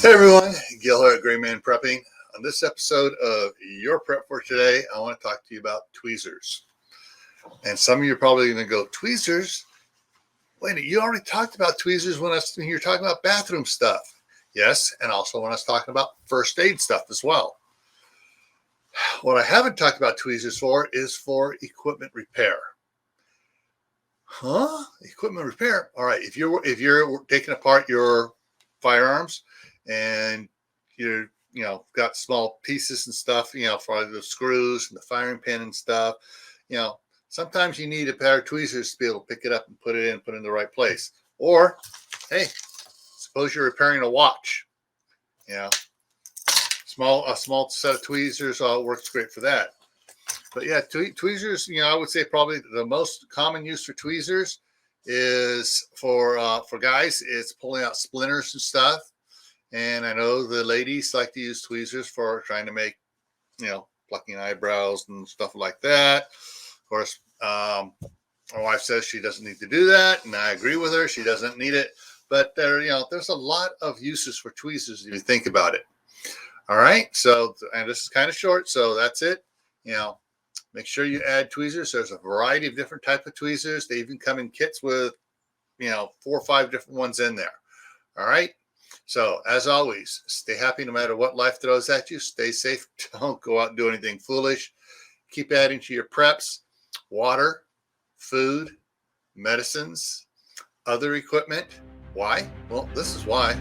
Hey everyone, Gil here at Grayman Prepping. On this episode of Your Prep for Today, I want to talk to you about tweezers. And some of you are probably going to go, tweezers? Wait a minute, you already talked about tweezers when you were talking about bathroom stuff. Yes, and also when I was talking about first aid stuff as well. What I haven't talked about tweezers for is for equipment repair. Huh? Equipment repair? All right, if you're taking apart your firearms and you're got small pieces and stuff, for the screws and the firing pin and stuff, sometimes you need a pair of tweezers to be able to pick it up and put it in the right place. Or hey, suppose you're repairing a watch, a small set of tweezers works great for that. But yeah, tweezers, I would say probably the most common use for tweezers is for guys, it's pulling out splinters and stuff. And I know the ladies like to use tweezers for trying to make, plucking eyebrows and stuff like that. Of course, my wife says she doesn't need to do that, and I agree with her. She doesn't need it. But there's a lot of uses for tweezers if you think about it. All right. So, and this is kind of short, so that's it. Make sure you add tweezers. There's a variety of different types of tweezers. They even come in kits with, 4 or 5 different ones in there. All right. So as always, stay happy no matter what life throws at you. Stay safe. Don't go out and do anything foolish. Keep adding to your preps: water, food, medicines, other equipment. Why? Well, this is why.